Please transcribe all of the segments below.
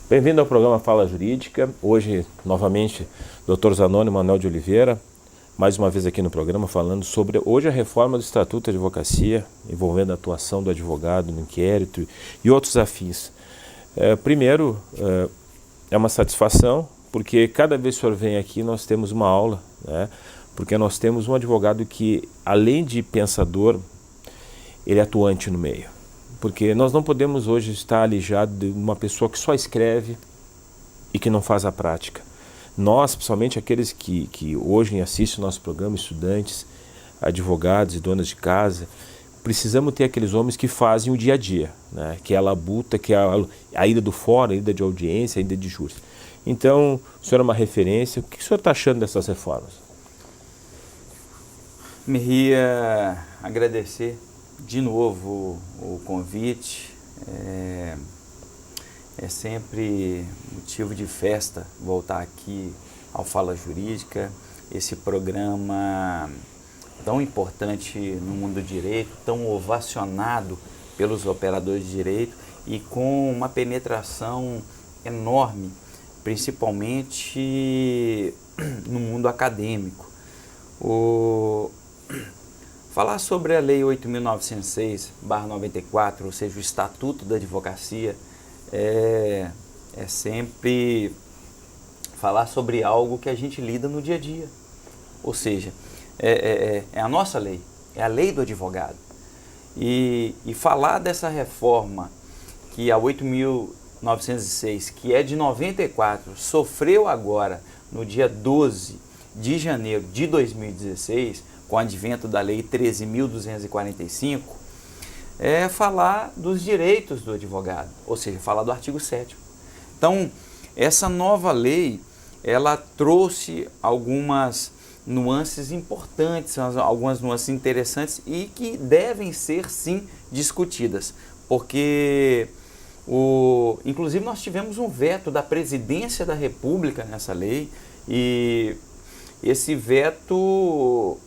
Bem-vindo ao programa Fala Jurídica. Hoje, novamente, Dr. Zanoni Manuel de Oliveira, mais uma vez aqui no programa, falando sobre hoje a reforma do Estatuto da Advocacia, envolvendo a atuação do advogado no inquérito e outros afins. Primeiro, é uma satisfação, porque cada vez que o senhor vem aqui, nós temos uma aula, né? Porque nós temos um advogado que, além de pensador, ele é atuante no meio. Porque nós não podemos hoje estar alijados de uma pessoa que só escreve e que não faz a prática. Nós, principalmente aqueles que hoje assistem o nosso programa, estudantes, advogados e donas de casa, precisamos ter aqueles homens que fazem o dia a dia, né? Que é a labuta, que é a ida do fórum, a ida de audiência, a ida de júri. Então, o senhor é uma referência. O que o senhor está achando dessas reformas? Me ria agradecer de novo o convite. É sempre motivo de festa voltar aqui ao Fala Jurídica, esse programa tão importante no mundo do direito, tão ovacionado pelos operadores de direito e com uma penetração enorme, principalmente no mundo acadêmico. Falar sobre a Lei 8.906/94, ou seja, o Estatuto da Advocacia, é sempre falar sobre algo que a gente lida no dia a dia. Ou seja, é a nossa lei, é a lei do advogado. E falar dessa reforma, que a 8.906, que é de 94, sofreu agora, no dia 12 de janeiro de 2016, com o advento da Lei 13.245, é falar dos direitos do advogado, ou seja, falar do artigo 7º. Então, essa nova lei, ela trouxe algumas nuances importantes, algumas nuances interessantes e que devem ser, sim, discutidas, porque, inclusive, nós tivemos um veto da Presidência da República nessa lei e esse veto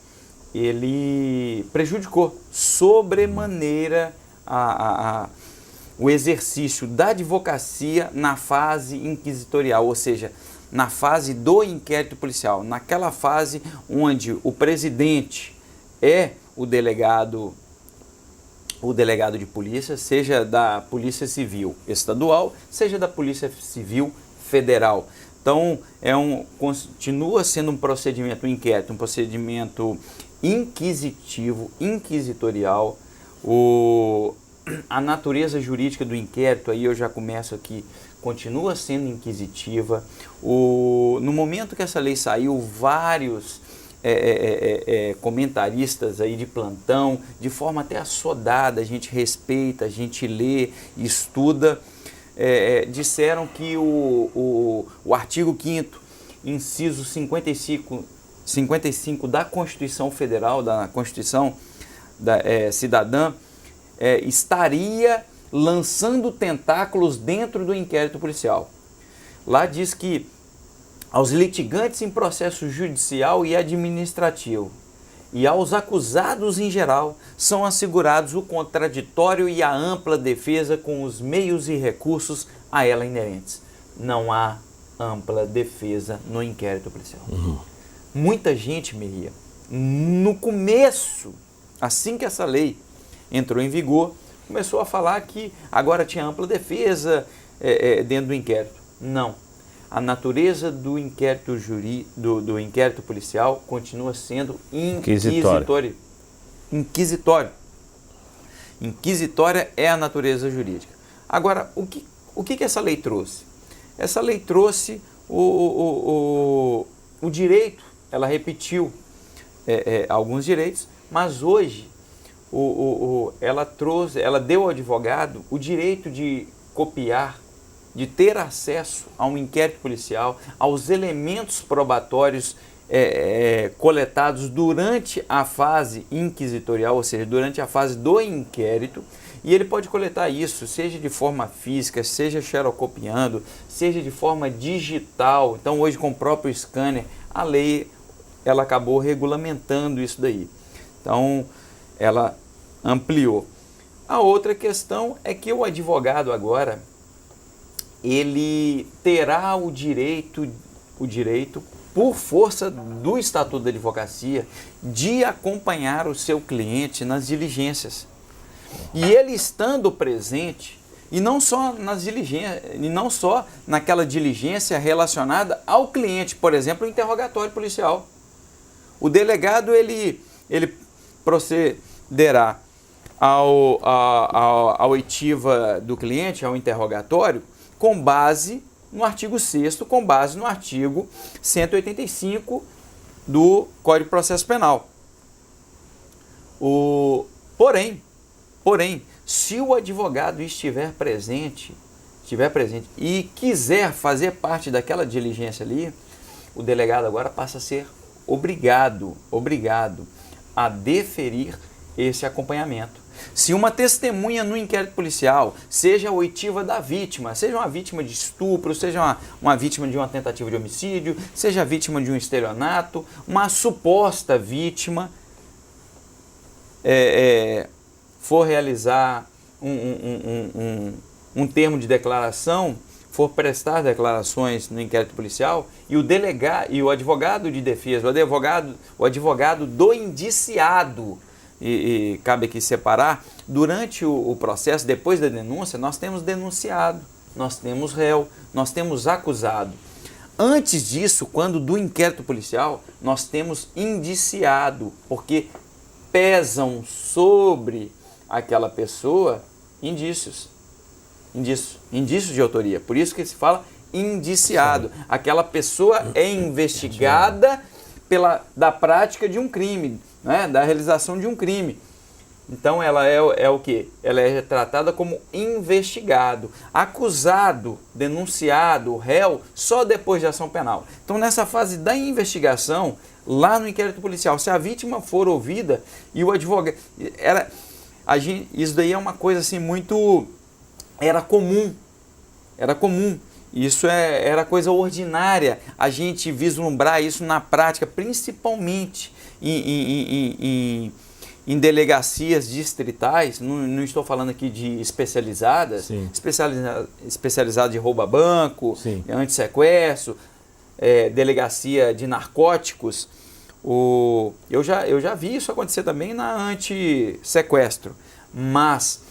ele prejudicou sobremaneira o exercício da advocacia na fase inquisitorial, ou seja, na fase do inquérito policial, naquela fase onde o presidente é o delegado de polícia, seja da Polícia Civil Estadual, seja da Polícia Civil Federal. Então, continua sendo um procedimento, um inquérito, um procedimento inquisitivo, inquisitorial. A natureza jurídica do inquérito, aí eu já começo aqui, continua sendo inquisitiva. No momento que essa lei saiu, vários comentaristas aí de plantão, de forma até assodada, a gente respeita, a gente lê, estuda, disseram que o artigo 5º, inciso 55 da Constituição Federal, da Constituição Cidadã, estaria lançando tentáculos dentro do inquérito policial. Lá diz que aos litigantes em processo judicial e administrativo e aos acusados em geral são assegurados o contraditório e a ampla defesa com os meios e recursos a ela inerentes. Não há ampla defesa no inquérito policial. Muita gente, Meria, no começo, assim que essa lei entrou em vigor, começou a falar que agora tinha ampla defesa dentro do inquérito. Não. A natureza do inquérito do inquérito policial continua sendo inquisitório. Inquisitória é a natureza jurídica. Agora, o que essa lei trouxe? Essa lei trouxe o direito. Ela repetiu alguns direitos, mas hoje ela deu ao advogado o direito de copiar, de ter acesso a um inquérito policial, aos elementos probatórios coletados durante a fase inquisitorial, ou seja, durante a fase do inquérito, e ele pode coletar isso, seja de forma física, seja xerocopiando, seja de forma digital. Então, hoje, com o próprio scanner, a lei ela acabou regulamentando isso daí. Então, ela ampliou. A outra questão é que o advogado agora, ele terá o direito, por força do Estatuto da Advocacia, de acompanhar o seu cliente nas diligências. E ele estando presente, e não só nas diligências, e não só naquela diligência relacionada ao cliente, por exemplo, o interrogatório policial. O delegado ele procederá à oitiva do cliente, ao interrogatório, com base no artigo 6º, com base no artigo 185 do Código de Processo Penal. Porém, se o advogado estiver presente e quiser fazer parte daquela diligência ali, o delegado agora passa a ser obrigado a deferir esse acompanhamento. Se uma testemunha no inquérito policial, seja a oitiva da vítima, seja uma vítima de estupro, seja uma vítima de uma tentativa de homicídio, seja vítima de um estelionato, uma suposta vítima, for realizar um termo de declaração, for prestar declarações no inquérito policial, e o delegado e o advogado de defesa, o advogado do indiciado, e cabe aqui separar, durante o processo, depois da denúncia, nós temos denunciado, nós temos réu, nós temos acusado. Antes disso, quando do inquérito policial, nós temos indiciado, porque pesam sobre aquela pessoa indícios de autoria. Por isso que se fala indiciado. Aquela pessoa é investigada da prática de um crime, né? Da realização de um crime. Então ela é o quê? Ela é tratada como investigado, acusado, denunciado, réu, só depois de ação penal. Então nessa fase da investigação, lá no inquérito policial, se a vítima for ouvida e o advogado... isso daí é uma coisa assim muito... Era comum. Isso era coisa ordinária, a gente vislumbrar isso na prática, principalmente em delegacias distritais. Não estou falando aqui de especializadas, especializada de rouba-banco, antissequestro, delegacia de narcóticos. Eu já vi isso acontecer também na antissequestro, mas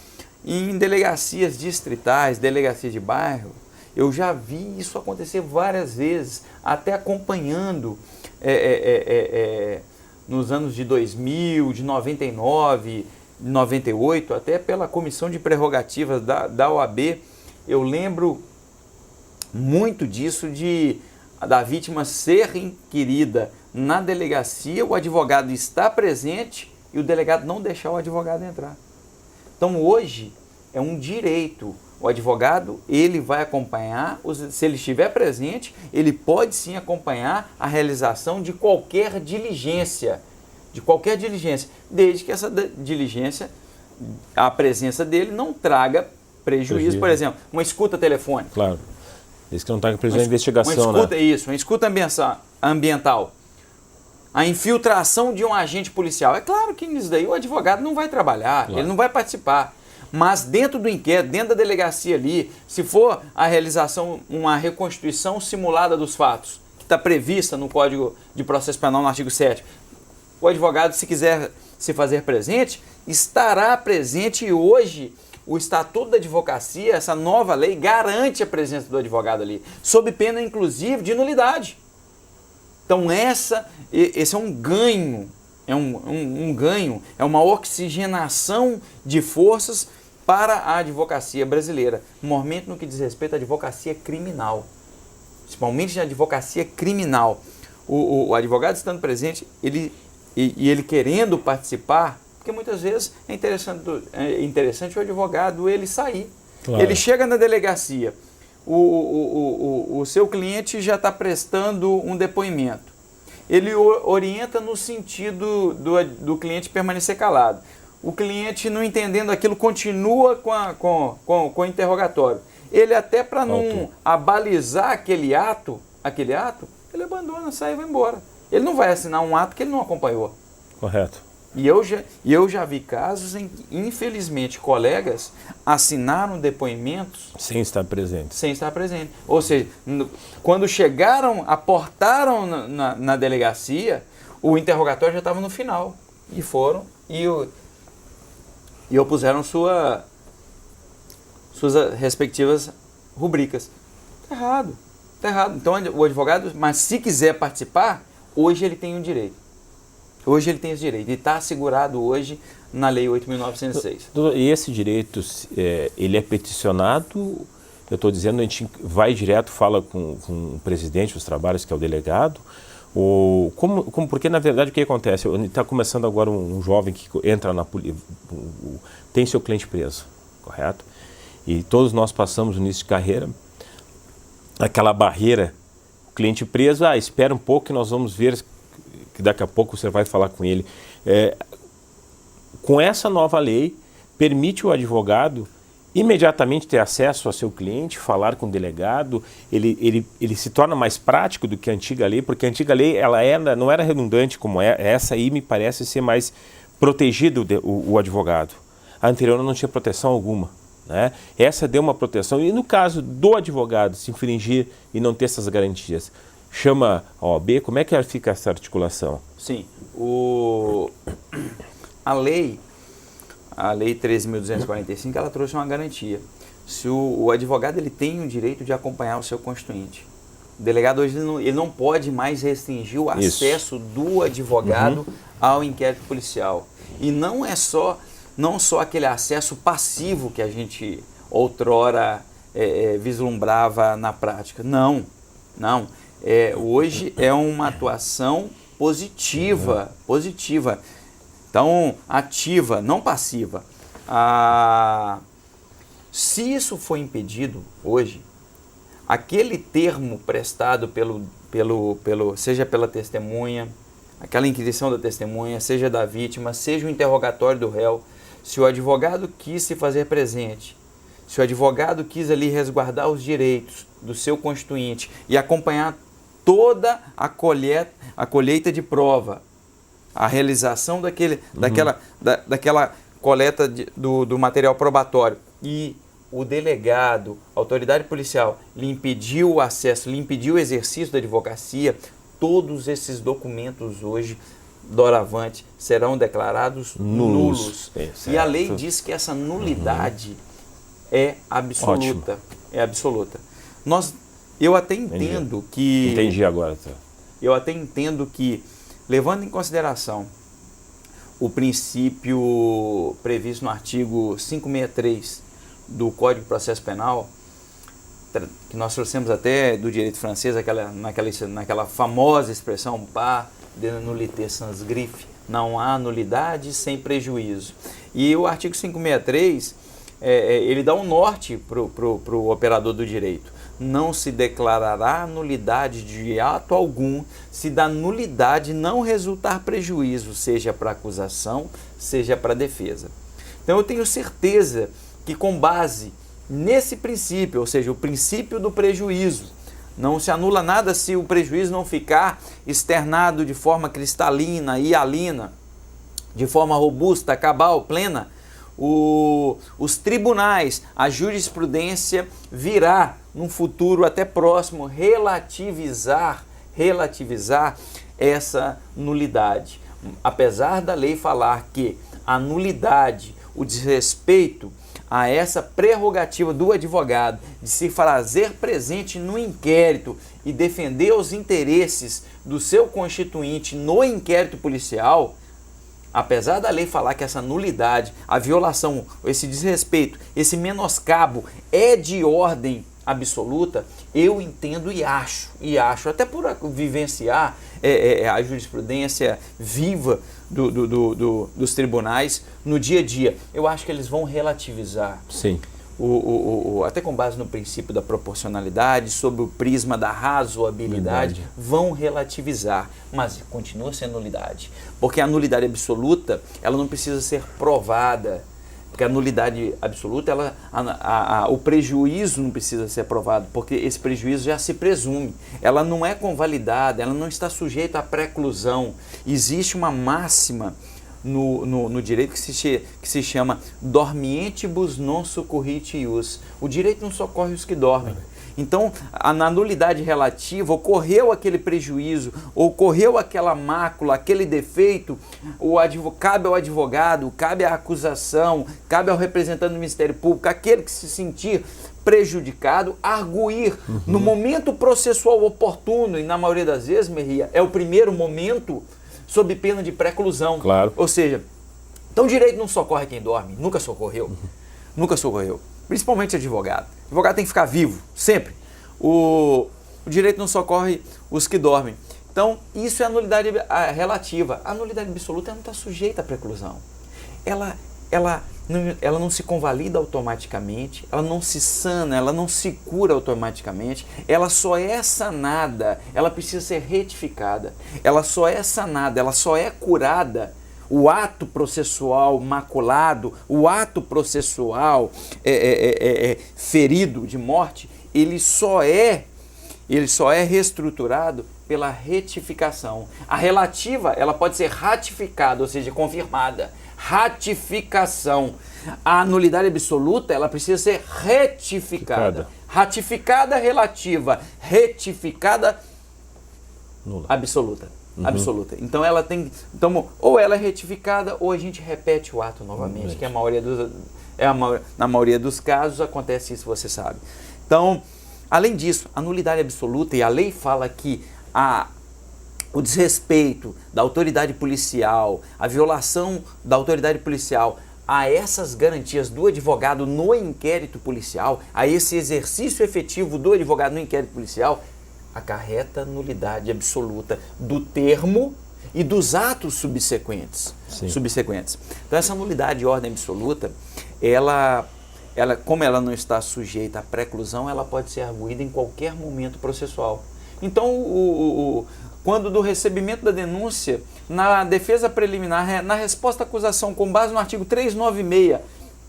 em delegacias distritais, delegacia de bairro, eu já vi isso acontecer várias vezes, até acompanhando nos anos de 2000, de 99, de 98, até pela Comissão de Prerrogativas da OAB. Eu lembro muito disso, da vítima ser inquirida na delegacia, o advogado está presente e o delegado não deixar o advogado entrar. Então hoje é um direito. O advogado, ele vai acompanhar, se ele estiver presente, ele pode sim acompanhar a realização de qualquer diligência, desde que essa diligência, a presença dele não traga prejuízo. Por exemplo, uma escuta telefônica. Claro. Isso que não traga prejuízo à investigação, uma escuta ambiental. A infiltração de um agente policial. É claro que nisso daí o advogado não vai trabalhar, ele não vai participar. Mas dentro do inquérito, dentro da delegacia ali, se for a realização, uma reconstituição simulada dos fatos, que está prevista no Código de Processo Penal, no artigo 7º, o advogado, se quiser se fazer presente, estará presente, e hoje o Estatuto da Advocacia, essa nova lei, garante a presença do advogado ali, sob pena, inclusive, de nulidade. Então esse é um ganho, é uma oxigenação de forças para a advocacia brasileira, normalmente no que diz respeito à advocacia criminal, principalmente na advocacia criminal. O advogado estando presente, ele querendo participar, porque muitas vezes é interessante o advogado ele sair. Claro. Ele chega na delegacia, o seu cliente já está prestando um depoimento. Ele orienta no sentido do cliente permanecer calado. O cliente, não entendendo aquilo, continua com o interrogatório. Ele, até para não abalizar aquele ato, ele abandona, sai e vai embora. Ele não vai assinar um ato que ele não acompanhou. Correto. E eu já vi casos em que, infelizmente, colegas assinaram depoimentos sem estar presente. Sem estar presente. Ou seja, quando chegaram, aportaram na delegacia, o interrogatório já estava no final. E foram e opuseram suas respectivas rubricas. Está errado. Está errado. Então o advogado, mas se quiser participar, hoje ele tem um direito. Hoje ele tem esse direito. E está assegurado hoje na Lei 8.906. E esse direito, ele é peticionado? Eu estou dizendo, a gente vai direto, fala com o presidente dos trabalhos, que é o delegado, porque na verdade o que acontece? Está começando agora um jovem que entra na polícia, tem seu cliente preso, correto? E todos nós passamos no início de carreira, aquela barreira, o cliente preso, espera um pouco que nós vamos ver, que daqui a pouco você vai falar com ele. Com essa nova lei, permite o advogado imediatamente ter acesso ao seu cliente, falar com o delegado, ele se torna mais prático do que a antiga lei, porque a antiga lei não era redundante como essa aí, me parece ser mais protegido o advogado. A anterior não tinha proteção alguma, né? Essa deu uma proteção, e no caso do advogado se infringir e não ter essas garantias, chama a OAB, como é que fica essa articulação? Sim, a lei 13.245, ela trouxe uma garantia. Se o advogado ele tem o direito de acompanhar o seu constituinte. O delegado hoje ele não pode mais restringir o acesso do advogado ao inquérito policial. E não só aquele acesso passivo que a gente outrora vislumbrava na prática. Não. Hoje é uma atuação positiva. Então, ativa, não passiva. Se isso for impedido hoje, aquele termo prestado seja pela testemunha, aquela inquisição da testemunha, seja da vítima, seja o interrogatório do réu, se o advogado quis se fazer presente, se o advogado quis ali resguardar os direitos do seu constituinte e acompanhar toda a colheita de prova, a realização daquela coleta do material probatório, e o delegado, a autoridade policial, lhe impediu o acesso, lhe impediu o exercício da advocacia, todos esses documentos hoje, doravante, serão declarados nulos. E a lei diz que essa nulidade é absoluta. Ótimo. É absoluta. Eu até entendo que... Entendi agora. Tá. Eu até entendo que, levando em consideração o princípio previsto no artigo 563 do Código de Processo Penal, que nós trouxemos até do direito francês, naquela famosa expressão par de nullité sans griffe, não há nulidade sem prejuízo. E o artigo 563, ele dá um norte para o operador do direito. Não se declarará nulidade de ato algum se da nulidade não resultar prejuízo, seja para acusação, seja para defesa. Então eu tenho certeza que, com base nesse princípio, ou seja, o princípio do prejuízo, não se anula nada se o prejuízo não ficar externado de forma cristalina, hialina, de forma robusta, cabal, plena. Os tribunais, a jurisprudência virá num futuro até próximo relativizar essa nulidade. Apesar da lei falar que a nulidade, o desrespeito a essa prerrogativa do advogado de se fazer presente no inquérito e defender os interesses do seu constituinte no inquérito policial, apesar da lei falar que essa nulidade, a violação, esse desrespeito, esse menoscabo é de ordem absoluta, eu entendo e acho, até por vivenciar a jurisprudência viva dos tribunais no dia a dia, eu acho que eles vão relativizar. Sim. Até com base no princípio da proporcionalidade, sob o prisma da razoabilidade, vão relativizar, mas continua sendo nulidade. Porque a nulidade absoluta, ela não precisa ser provada. Porque a nulidade absoluta, o prejuízo não precisa ser provado, porque esse prejuízo já se presume. Ela não é convalidada, ela não está sujeita à preclusão. Existe uma máxima no direito que se chama dormientibus non succurrit ius. O direito não socorre os que dormem. Então, na nulidade relativa, ocorreu aquele prejuízo, ocorreu aquela mácula, aquele defeito, cabe ao advogado, cabe à acusação, cabe ao representante do Ministério Público, aquele que se sentir prejudicado, arguir no momento processual oportuno, e na maioria das vezes, Merria, é o primeiro momento, sob pena de preclusão. Claro. Ou seja, então o direito não socorre quem dorme, nunca socorreu. Nunca socorreu. Principalmente advogado. O advogado tem que ficar vivo, sempre. O direito não socorre os que dormem. Então, isso é a nulidade relativa. A nulidade absoluta não está sujeita à preclusão. Ela não se convalida automaticamente, ela não se sana, ela não se cura automaticamente, ela só é sanada, ela precisa ser retificada. Ela só é sanada, ela só é curada. O ato processual maculado, o ato processual ferido de morte, ele só é reestruturado pela retificação. A relativa, ela pode ser ratificada, ou seja, confirmada. Ratificação. A nulidade absoluta, ela precisa ser retificada. Ratificada relativa, retificada nula. Absoluta. Absoluta. Então ela tem. Então, ou ela é retificada, ou a gente repete o ato novamente, que na maioria dos casos acontece isso, você sabe. Então, além disso, a nulidade absoluta, e a lei fala que o desrespeito da autoridade policial, a violação da autoridade policial a essas garantias do advogado no inquérito policial, a esse exercício efetivo do advogado no inquérito policial, acarreta nulidade absoluta do termo e dos atos subsequentes. Então essa nulidade de ordem absoluta, como ela não está sujeita à preclusão, ela pode ser arguída em qualquer momento processual. Então, quando do recebimento da denúncia, na defesa preliminar, na resposta à acusação com base no artigo 396,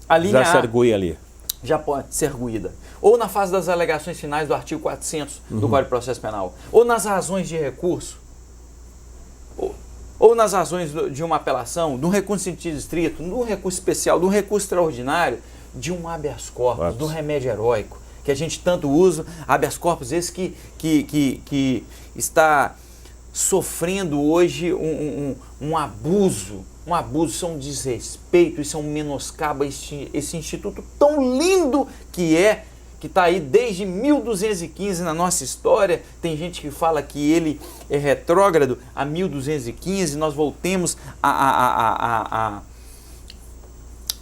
a linha já se argui ali. Já pode ser arguída. Ou na fase das alegações finais do artigo 400 do Código de Processo Penal. Ou nas razões de recurso. Ou nas razões de uma apelação, de um recurso em sentido estrito, de um recurso especial, de um recurso extraordinário, de um habeas corpus, de um remédio heróico, que a gente tanto usa, habeas corpus esse que está sofrendo hoje um abuso, isso é um desrespeito, isso é um menoscabo a esse instituto tão lindo que está aí desde 1215 na nossa história. Tem gente que fala que ele é retrógrado a 1215, nós voltemos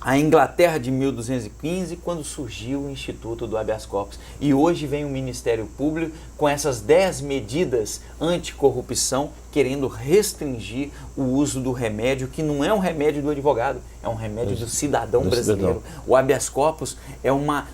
a Inglaterra de 1215, quando surgiu o Instituto do Habeas Corpus. E hoje vem o Ministério Público com essas 10 medidas anticorrupção, querendo restringir o uso do remédio, que não é um remédio do advogado, é um remédio do cidadão brasileiro. O habeas corpus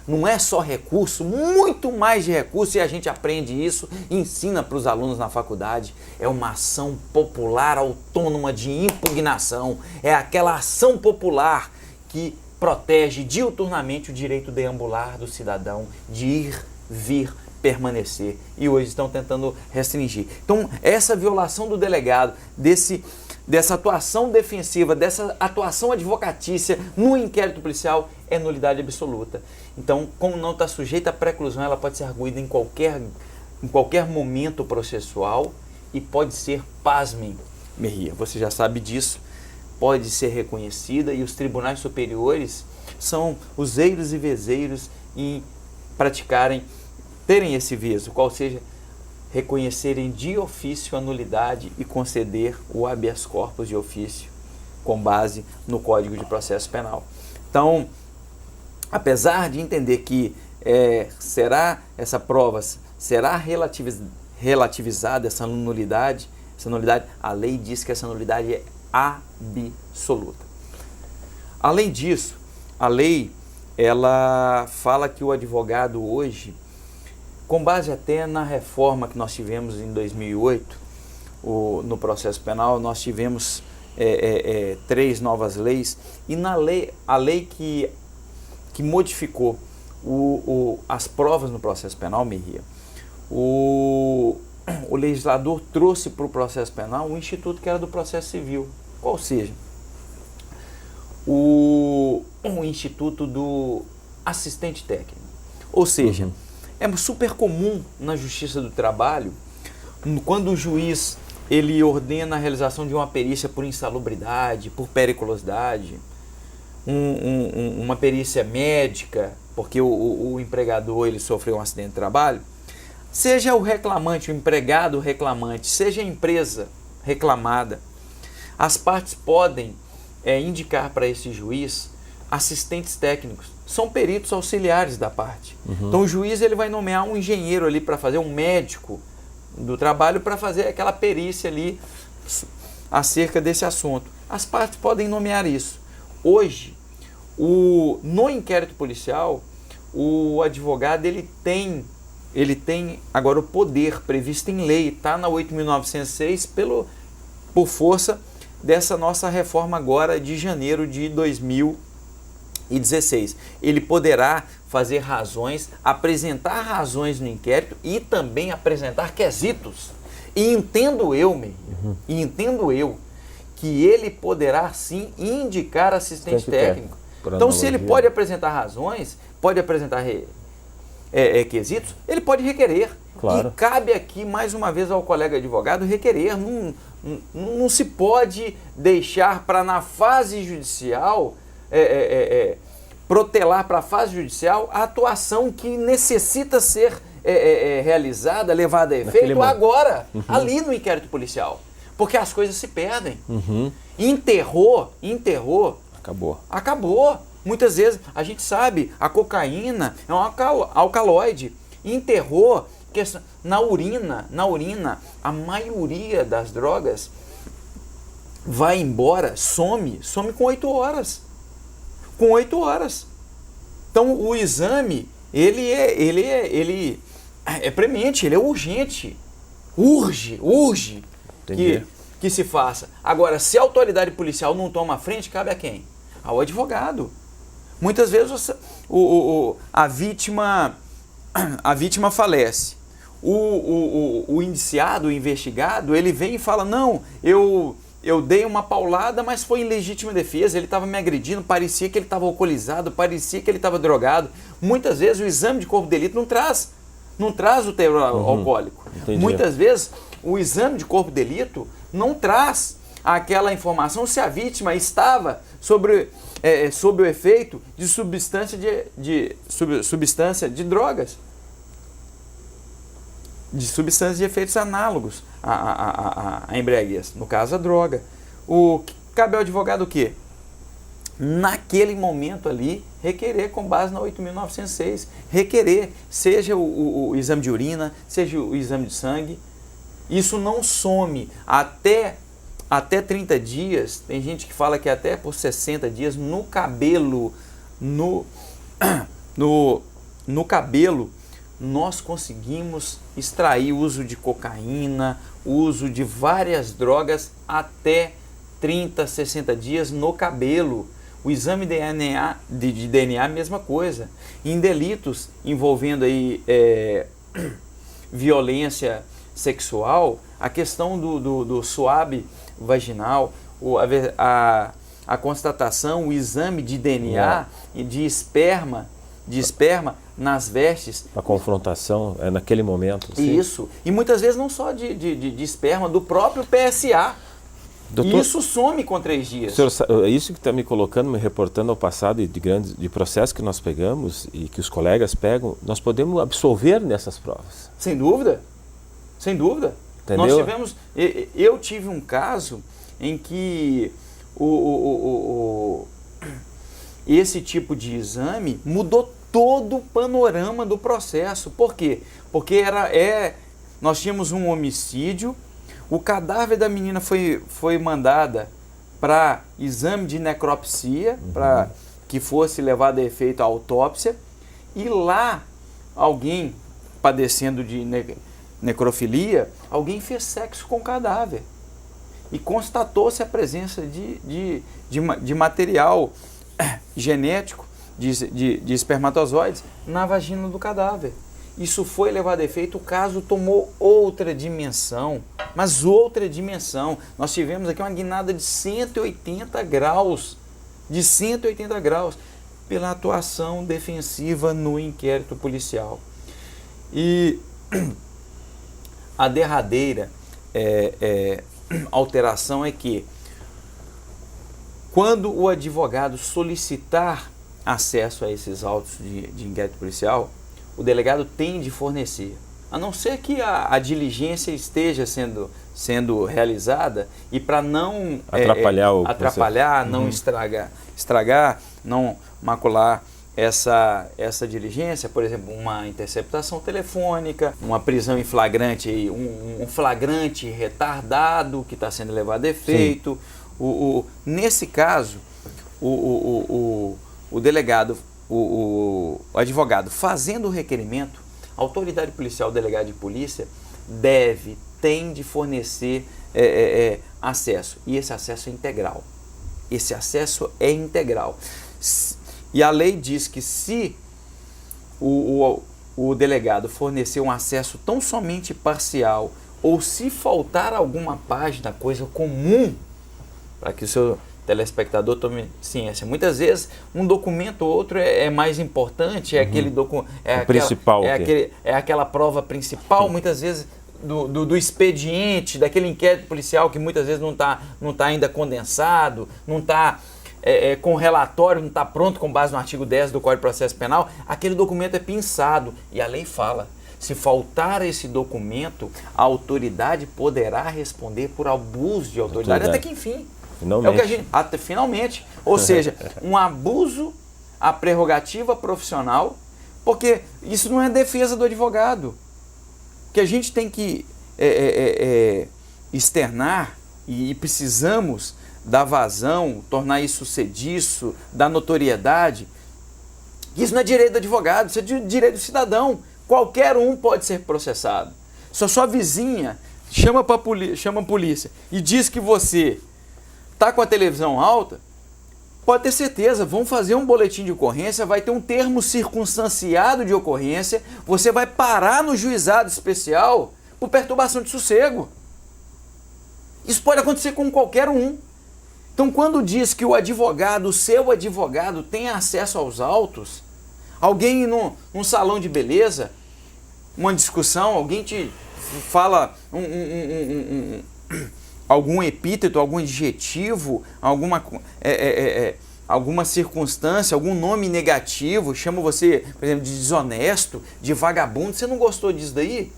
não é só recurso, muito mais de recurso, e a gente aprende isso e ensina para os alunos na faculdade. É uma ação popular autônoma de impugnação, é aquela ação popular que protege diuturnamente o direito deambular do cidadão de ir, vir, permanecer. E hoje estão tentando restringir. Então, essa violação do delegado, dessa atuação defensiva, dessa atuação advocatícia no inquérito policial, é nulidade absoluta. Então, como não está sujeita à preclusão, ela pode ser arguída em qualquer momento processual e pode ser, pasmem, Merria, você já sabe disso, pode ser reconhecida, e os tribunais superiores são os eiros e vezeiros em terem esse viso, qual seja, reconhecerem de ofício a nulidade e conceder o habeas corpus de ofício com base no Código de Processo Penal. Então, apesar de entender que essa prova será relativizada, essa nulidade, a lei diz que essa nulidade é absoluta. Além disso, a lei ela fala que o advogado hoje, com base até na reforma que nós tivemos em 2008, no processo penal, nós tivemos 3 novas leis, e a lei que modificou as provas no processo penal, Merria, o legislador trouxe para o processo penal um instituto que era do processo civil. Qual seja, o instituto do assistente técnico. Ou seja, é super comum na Justiça do Trabalho, quando o juiz ele ordena a realização de uma perícia por insalubridade, por periculosidade, uma perícia médica, porque o empregador ele sofreu um acidente de trabalho, seja o reclamante, o empregado reclamante, seja a empresa reclamada, as partes podem indicar para esse juiz assistentes técnicos. São peritos auxiliares da parte. Então o juiz ele vai nomear um engenheiro ali para fazer, um médico do trabalho para fazer aquela perícia ali acerca desse assunto. As partes podem nomear isso. Hoje, no inquérito policial, o advogado ele tem agora o poder previsto em lei, está na 8.906 por força dessa nossa reforma agora de janeiro de 2016. Ele poderá fazer razões, apresentar razões no inquérito e também apresentar quesitos. E entendo eu que ele poderá sim indicar assistente técnico. Então, se ele pode apresentar razões, pode apresentar quesitos, ele pode requerer. Claro. E cabe aqui, mais uma vez, ao colega advogado requerer. Não se pode deixar para na fase judicial, protelar para a fase judicial a atuação que necessita ser realizada, levada a efeito agora, ali no inquérito policial. Porque as coisas se perdem. Enterrou. Acabou. Muitas vezes, a gente sabe, a cocaína é um alcaloide. Enterrou. Na urina, a maioria das drogas vai embora, some com 8 horas. Com 8 horas. Então, o exame, ele é premente, ele é urgente. Urge que se faça. Agora, se a autoridade policial não toma a frente, cabe a quem? Ao advogado. Muitas vezes a vítima falece. O indiciado, o investigado, ele vem e fala, não, eu dei uma paulada, mas foi em legítima defesa, ele estava me agredindo, parecia que ele estava alcoolizado, parecia que ele estava drogado. Muitas vezes o exame de corpo de delito não traz o teor alcoólico. Entendi. Muitas vezes o exame de corpo de delito não traz aquela informação se a vítima estava sob o efeito de substância de drogas, de substâncias de efeitos análogos à embriaguez, no caso a droga. Cabe ao advogado o quê? Naquele momento ali, requerer com base na 8.906, requerer, seja o exame de urina, seja o exame de sangue. Isso não some até 30 dias, tem gente que fala que até por 60 dias, no cabelo, no cabelo, nós conseguimos extrair o uso de cocaína, o uso de várias drogas até 30, 60 dias no cabelo. O exame de DNA, mesma coisa. Em delitos envolvendo aí, violência sexual, a questão do suave vaginal, a constatação, o exame de DNA e de esperma nas vestes. A confrontação é naquele momento. Sim. Isso. E muitas vezes não só de esperma, do próprio PSA. Doutor, isso some com 3 dias. Senhor, isso que está me colocando, me reportando ao passado de processos que nós pegamos e que os colegas pegam, nós podemos absolver nessas provas. Sem dúvida. Sem dúvida. Entendeu? Eu tive um caso em que esse tipo de exame mudou todo o panorama do processo. Por quê? Porque nós tínhamos um homicídio, o cadáver da menina foi mandada para exame de necropsia, para que fosse levado a efeito a autópsia, e lá alguém padecendo de necrofilia, alguém fez sexo com o cadáver e constatou-se a presença de material genético, de espermatozoides na vagina do cadáver. Isso foi levado a efeito, o caso tomou outra dimensão, mas outra dimensão. Nós tivemos aqui uma guinada de 180 graus de 180 graus pela atuação defensiva no inquérito policial. E a derradeira alteração é que, quando o advogado solicitar acesso a esses autos de inquérito policial, o delegado tem de fornecer, a não ser que a diligência esteja sendo realizada, e para não atrapalhar, não estragar, não macular essa diligência, por exemplo, uma interceptação telefônica, uma prisão em flagrante, um flagrante retardado que está sendo levado a efeito. Nesse caso, o delegado, o advogado fazendo o requerimento, a autoridade policial, o delegado de polícia, tem de fornecer acesso. E esse acesso é integral. Esse acesso é integral. E a lei diz que, se o delegado fornecer um acesso tão somente parcial, ou se faltar alguma página, coisa comum, para que o seu telespectador tome ciência. Muitas vezes um documento ou outro é mais importante, aquele documento, aquela prova principal, muitas vezes do expediente, daquele inquérito policial que muitas vezes não tá ainda condensado, não está com relatório, não está pronto com base no artigo 10 do Código de Processo Penal. Aquele documento é pinçado e a lei fala: se faltar esse documento, a autoridade poderá responder por abuso de autoridade. Até que enfim. Finalmente. É o que a gente, finalmente. Ou seja, um abuso à prerrogativa profissional, porque isso não é defesa do advogado. Que a gente tem que externar, e precisamos dar vazão, tornar isso sediço, dar notoriedade. Isso não é direito do advogado, isso é direito do cidadão. Qualquer um pode ser processado. Se a sua vizinha chama a polícia e diz que você está com a televisão alta, pode ter certeza, vão fazer um boletim de ocorrência, vai ter um termo circunstanciado de ocorrência, você vai parar no juizado especial por perturbação de sossego. Isso pode acontecer com qualquer um. Então, quando diz que o seu advogado tem acesso aos autos, alguém num salão de beleza, uma discussão, alguém te fala algum epíteto, algum adjetivo, alguma circunstância, algum nome negativo, chama você, por exemplo, de desonesto, de vagabundo, você não gostou disso daí?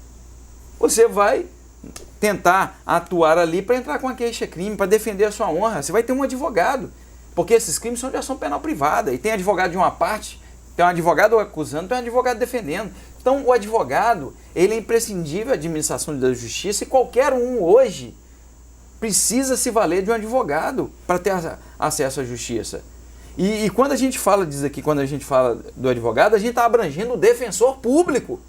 Você vai tentar atuar ali para entrar com a queixa-crime, para defender a sua honra. Você vai ter um advogado, porque esses crimes são de ação penal privada, e tem advogado de uma parte, tem um advogado acusando, tem um advogado defendendo. Então, o advogado, ele é imprescindível à administração da justiça, e qualquer um hoje precisa se valer de um advogado para ter acesso à justiça. E quando a gente fala disso aqui, quando a gente fala do advogado, a gente está abrangendo o defensor público,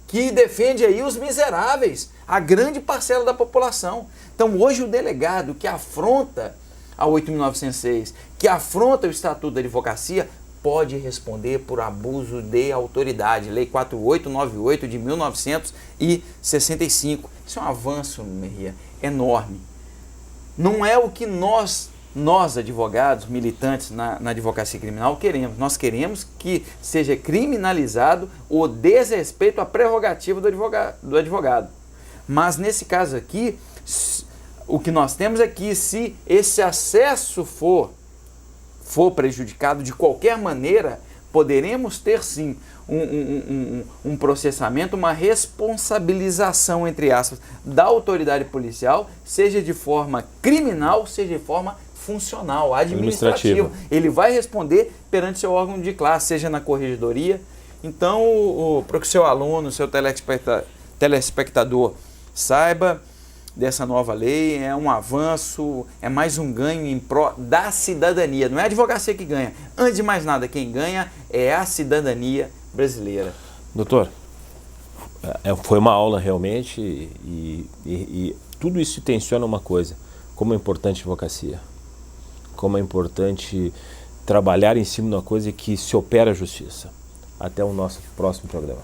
que defende aí os miseráveis, a grande parcela da população. Então, hoje, o delegado que afronta a 8.906, que afronta o Estatuto da Advocacia, pode responder por abuso de autoridade. Lei 4898 de 1965. Isso é um avanço, Merria, enorme. Não é o que nós advogados, militantes na advocacia criminal, queremos. Nós queremos que seja criminalizado o desrespeito à prerrogativa do advogado. Mas nesse caso aqui, o que nós temos é que, se esse acesso for prejudicado de qualquer maneira, poderemos ter sim um processamento, uma responsabilização, entre aspas, da autoridade policial, seja de forma criminal, seja de forma funcional, administrativa. Ele vai responder perante seu órgão de classe, seja na corregedoria. Então, para que o seu aluno, o seu telespectador saiba dessa nova lei, é um avanço, é mais um ganho em prol da cidadania. Não é a advocacia que ganha. Antes de mais nada, quem ganha é a cidadania brasileira. Doutor, foi uma aula realmente, e tudo isso tensiona uma coisa: como é importante a advocacia, como é importante trabalhar em cima de uma coisa que se opera a justiça. Até o nosso próximo programa.